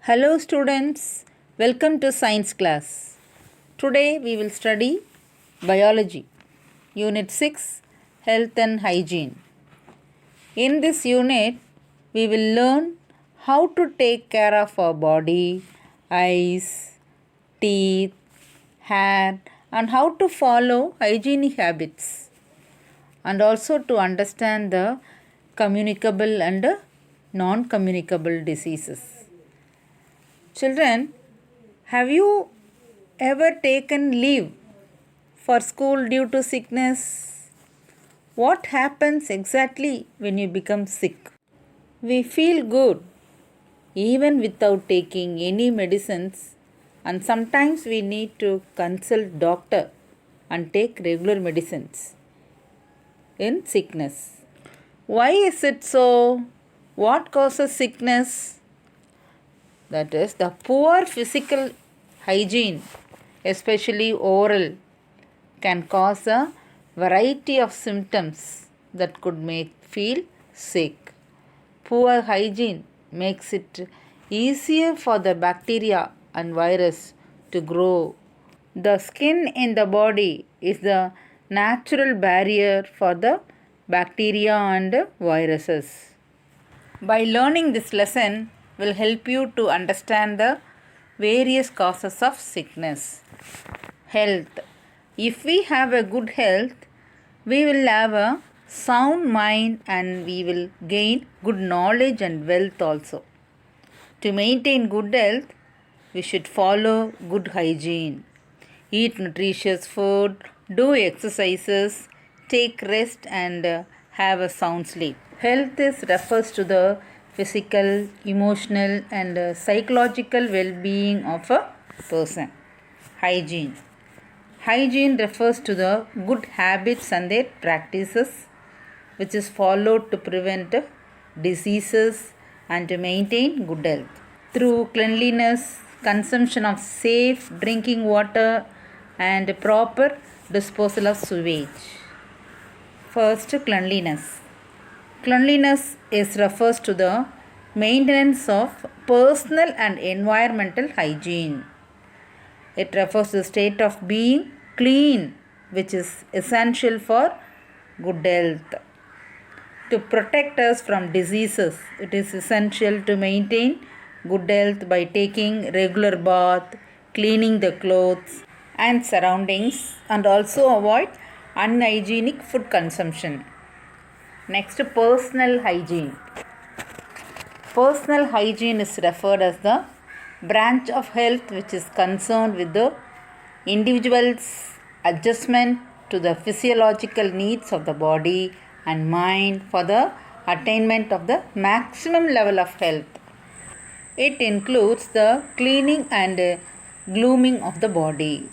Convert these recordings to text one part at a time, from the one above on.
Hello students, welcome to science class. Today we will study biology, unit 6, health and hygiene. In this unit we will learn how to take care of our body, eyes, teeth, hair and how to follow hygienic habits and also to understand the communicable and non-communicable diseases. Children, have you ever taken leave for school due to sickness? What happens exactly when you become sick? We feel good even without taking any medicines, and sometimes we need to consult doctor and take regular medicines in sickness. Why is it so? What causes sickness? That is the poor physical hygiene, especially oral, can cause a variety of symptoms that could make feel sick. Poor hygiene makes it easier for the bacteria and virus to grow. The skin in the body is the natural barrier for the bacteria and viruses. By learning this lesson will help you to understand the various causes of sickness. Health. If we have a good health, we will have a sound mind and we will gain good knowledge and wealth also. To maintain good health, we should follow good hygiene. Eat nutritious food, do exercises, take rest and have a sound sleep. Health refers to the physical, emotional and psychological well-being of a person. Hygiene. Hygiene refers to the good habits and their practices which is followed to prevent diseases and to maintain good health. Through cleanliness, consumption of safe drinking water and proper disposal of sewage. First, cleanliness. Cleanliness refers to the maintenance of personal and environmental hygiene. It refers to the state of being clean, which is essential for good health. To protect us from diseases, it is essential to maintain good health by taking regular bath, cleaning the clothes and surroundings, and also avoid unhygienic food consumption. Next, personal hygiene. Personal hygiene is referred as the branch of health which is concerned with the individual's adjustment to the physiological needs of the body and mind for the attainment of the maximum level of health. It includes the cleaning and grooming of the body.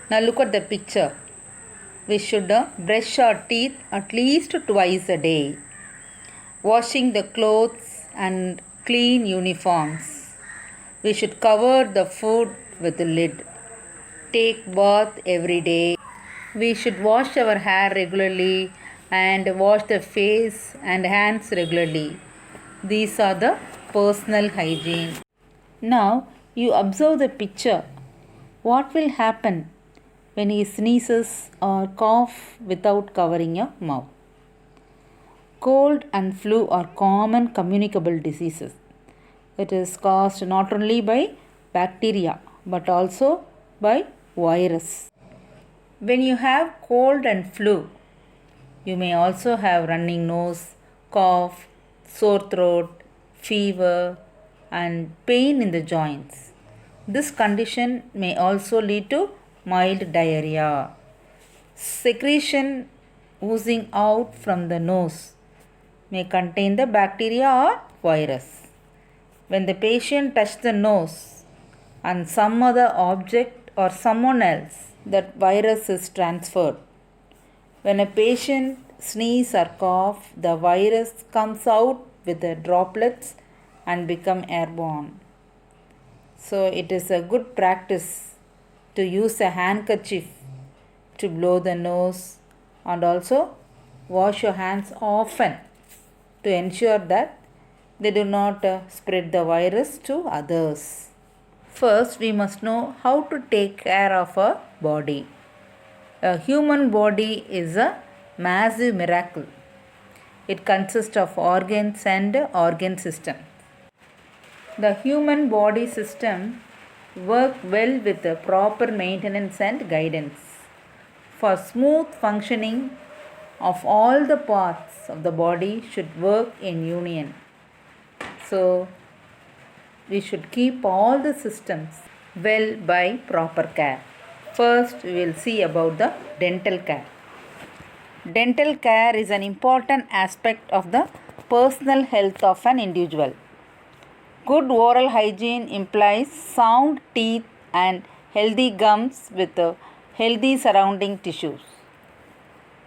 Now look at the picture. We should brush our teeth at least twice a day. Washing the clothes and clean uniforms. We should cover the food with a lid. Take bath every day. We should wash our hair regularly and wash the face and hands regularly. These are the personal hygiene. Now you observe the picture. What will happen when he sneezes or cough without covering your mouth? Cold and flu are common communicable diseases. It is caused not only by bacteria but also by virus. When you have cold and flu, you may also have running nose, cough, sore throat, fever and pain in the joints. This condition may also lead to mild diarrhea. Secretion oozing out from the nose may contain the bacteria or virus. When the patient touches the nose and some other object or someone else, that virus is transferred. When a patient sneezes or coughs, the virus comes out with the droplets and become airborne. So it is a good practice to use a handkerchief to blow the nose and also wash your hands often to ensure that they do not spread the virus to others. First, we must know how to take care of our body. A human body is a massive miracle. It consists of organs and organ system. The human body system work well with the proper maintenance and guidance. For smooth functioning of all the parts of the body should work in union. So, we should keep all the systems well by proper care. First, we will see about the dental care. Dental care is an important aspect of the personal health of an individual. Good oral hygiene implies sound teeth and healthy gums with healthy surrounding tissues.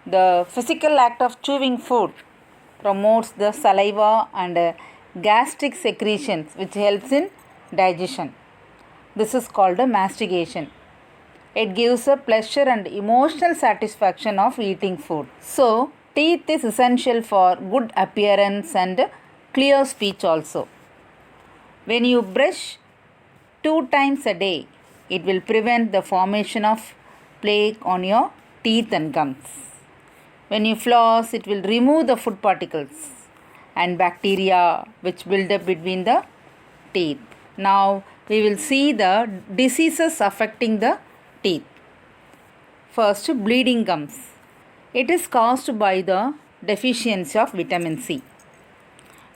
The physical act of chewing food promotes the saliva and gastric secretions, which helps in digestion. This is called a mastication. It gives a pleasure and emotional satisfaction of eating food. So, teeth is essential for good appearance and clear speech also. When you brush 2 times a day, it will prevent the formation of plaque on your teeth and gums. When you floss, it will remove the food particles and bacteria which build up between the teeth. Now, we will see the diseases affecting the teeth. First, bleeding gums. It is caused by the deficiency of vitamin C,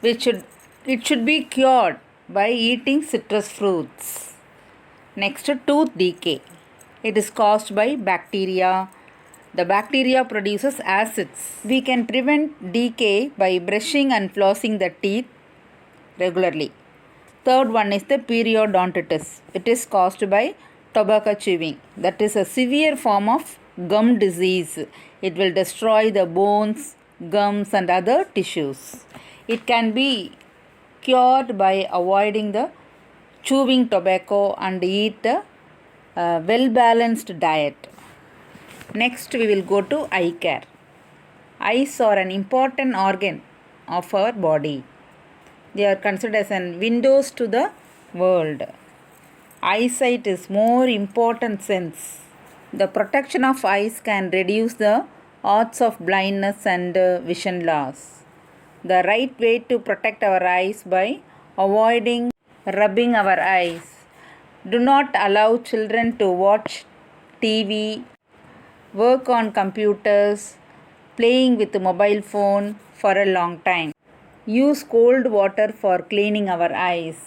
it should be cured by eating citrus fruits. Next, tooth decay. It is caused by bacteria. The bacteria produces acids. We can prevent decay by brushing and flossing the teeth regularly. Third one is the periodontitis. It is caused by tobacco chewing. That is a severe form of gum disease. It will destroy the bones, gums and other tissues. It can be cured by avoiding the chewing tobacco and eat a well-balanced diet. Next, we will go to eye care. Eyes are an important organ of our body. They are considered as an windows to the world. Eyesight is more important sense. The protection of eyes can reduce the odds of blindness and vision loss. The right way to protect our eyes by avoiding rubbing our eyes. Do not allow children to watch TV, work on computers, playing with the mobile phone for a long time. Use cold water for cleaning our eyes.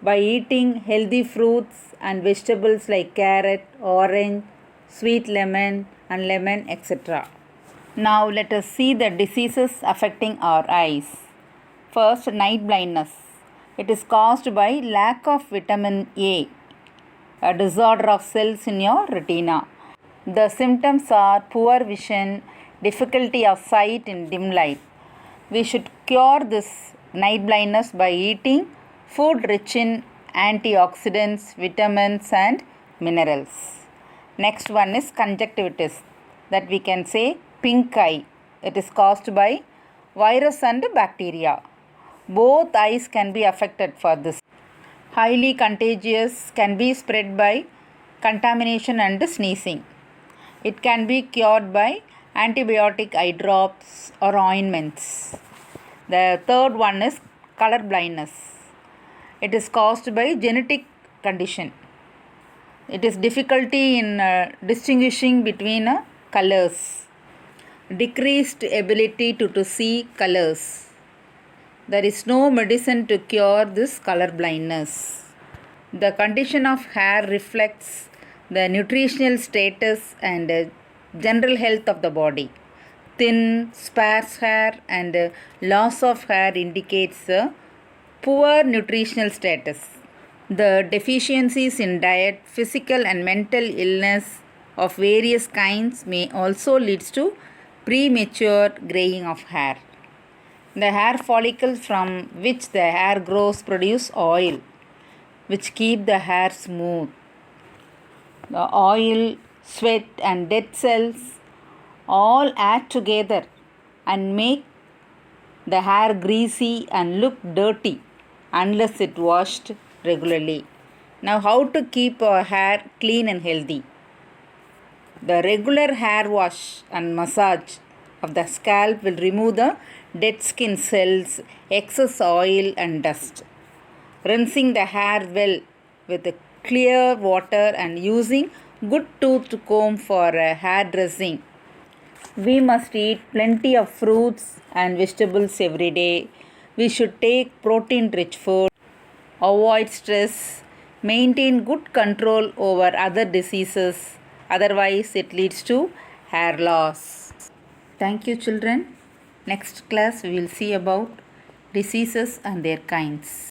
By eating healthy fruits and vegetables like carrot, orange, sweet lemon and lemon, etc. Now let us see the diseases affecting our eyes. First, night blindness. It is caused by lack of vitamin A, a disorder of cells in your retina. The symptoms are poor vision, difficulty of sight in dim light. We should cure this night blindness by eating food rich in antioxidants, vitamins and minerals. Next one is conjunctivitis, that we can say pink eye. It is caused by virus and bacteria. Both eyes can be affected for this. Highly contagious, can be spread by contamination and sneezing. It can be cured by antibiotic eye drops or ointments. The third one is color blindness. It is caused by genetic condition. It is difficulty in distinguishing between colors. Decreased ability to see colors. There is no medicine to cure this color blindness. The condition of hair reflects the nutritional status and general health of the body. Thin, sparse hair and loss of hair indicates poor nutritional status. The deficiencies in diet, physical and mental illness of various kinds may also lead to premature graying of hair. The hair follicles from which the hair grows produce oil, which keep the hair smooth. The oil, sweat and dead cells all add together and make the hair greasy and look dirty unless it washed regularly. Now, how to keep our hair clean and healthy? The regular hair wash and massage of the scalp will remove the dead skin cells, excess oil and dust. Rinsing the hair well with clear water and using good toothed comb for hair dressing. We must eat plenty of fruits and vegetables every day. We should take protein rich food, avoid stress, maintain good control over other diseases. Otherwise, it leads to hair loss. Thank you, children. Next class, we will see about diseases and their kinds.